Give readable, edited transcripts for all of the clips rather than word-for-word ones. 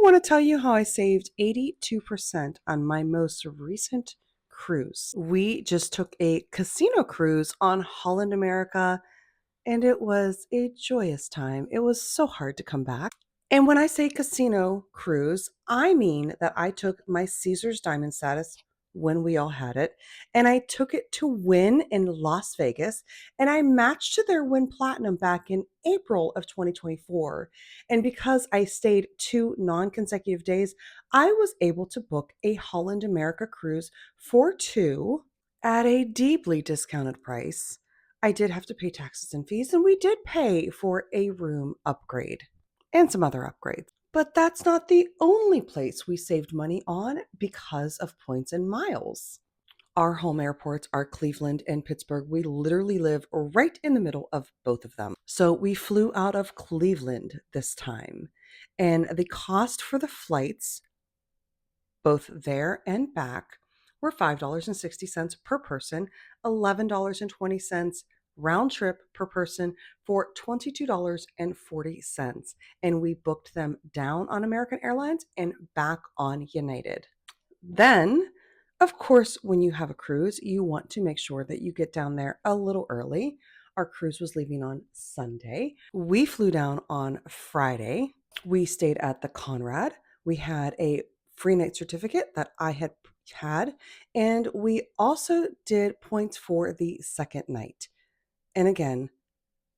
want to tell you how I saved 82% on my most recent cruise. We just took a casino cruise on Holland America, and it was a joyous time. It was so hard to come back. And when I say casino cruise, I mean that I took my Caesar's Diamond status when we all had it, and I took it to Win in Las Vegas, and I matched to their Win Platinum back in April of 2024. And because I stayed 2 non-consecutive days, I was able to book a Holland America cruise for two at a deeply discounted price. I did have to pay taxes and fees, and we did pay for a room upgrade and some other upgrades. But that's not the only place we saved money on because of points and miles. Our home airports are Cleveland and Pittsburgh. We literally live right in the middle of both of them. So we flew out of Cleveland this time, and the cost for the flights, both there and back, were $5.60 per person, $11.20 round trip per person for $22.40. And we booked them down on American Airlines and back on United. Then, of course, when you have a cruise, you want to make sure that you get down there a little early. Our cruise was leaving on Sunday. We flew down on Friday. We stayed at the Conrad. We had a free night certificate that I had, and we also did points for the second night. And again,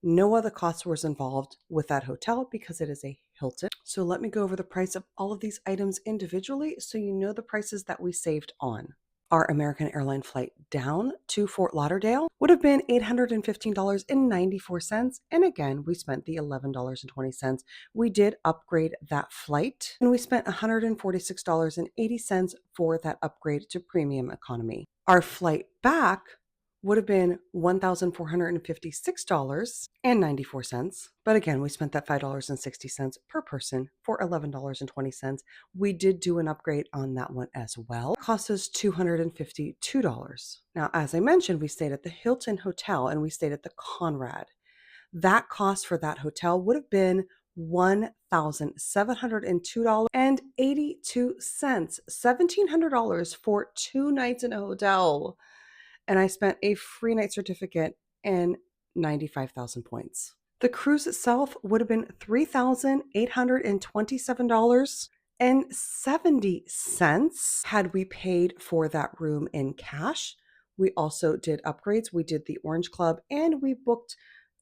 no other cost was involved with that hotel because it is a Hilton. So let me go over the price of all of these items individually so you know the prices that we saved on. Our American airline flight down to Fort Lauderdale would have been $815.94. And again, we spent the $11.20. We did upgrade that flight, and we spent $146.80 for that upgrade to premium economy. Our flight back would have been $1,456.94. But again, we spent that $5.60 per person for $11.20. We did do an upgrade on that one as well. It cost us $252. Now, as I mentioned, we stayed at the Hilton Hotel and we stayed at the Conrad. That cost for that hotel would have been $1,702.82, $1,700 for 2 nights in a hotel. And I spent a free night certificate and 95,000 points. The cruise itself would have been $3,827.70 had we paid for that room in cash. We also did upgrades. We did the Orange Club, and we booked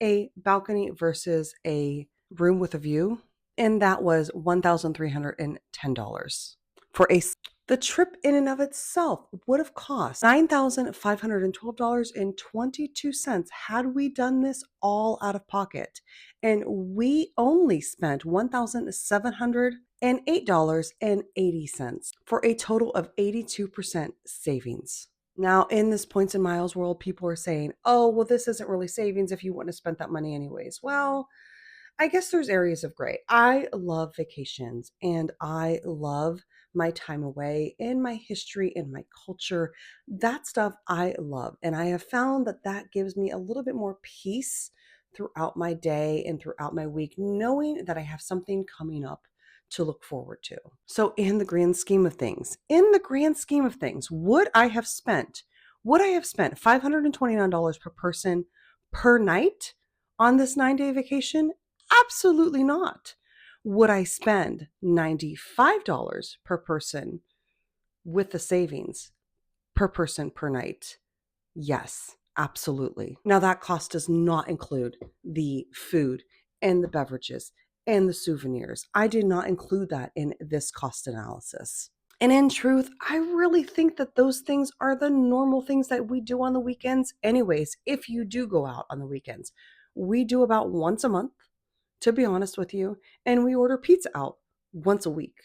a balcony versus a room with a view, and that was $1,310 for a. The trip in and of itself would have cost $9,512.22 had we done this all out of pocket. And we only spent $1,708.80 for a total of 82% savings. Now, in this points and miles world, people are saying, oh, well, this isn't really savings if you wouldn't have spent that money anyways. Well, I guess there's areas of gray. I love vacations and I love my time away and my history and my culture. That stuff I love. And I have found that that gives me a little bit more peace throughout my day and throughout my week, knowing that I have something coming up to look forward to. So in the grand scheme of things, would I have spent $529 per person per night on this 9-day vacation? Absolutely not. Would I spend $95 per person with the savings per person per night? Yes, absolutely. Now, that cost does not include the food and the beverages and the souvenirs. I did not include that in this cost analysis. And in truth, I really think that those things are the normal things that we do on the weekends anyways, if you do go out on the weekends. We do about once a month, to be honest with you, and we order pizza out once a week.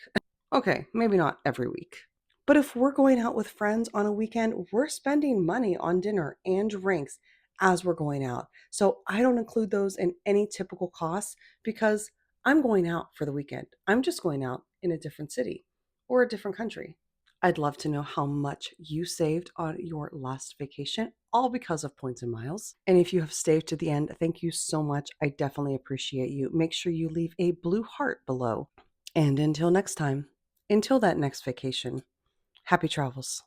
Okay, maybe not every week. But if we're going out with friends on a weekend, we're spending money on dinner and drinks as we're going out. So I don't include those in any typical costs because I'm going out for the weekend. I'm just going out in a different city or a different country. I'd love to know how much you saved on your last vacation, all because of points and miles. And if you have stayed to the end, thank you so much. I definitely appreciate you. Make sure you leave a blue heart below. And until next time, until that next vacation, happy travels.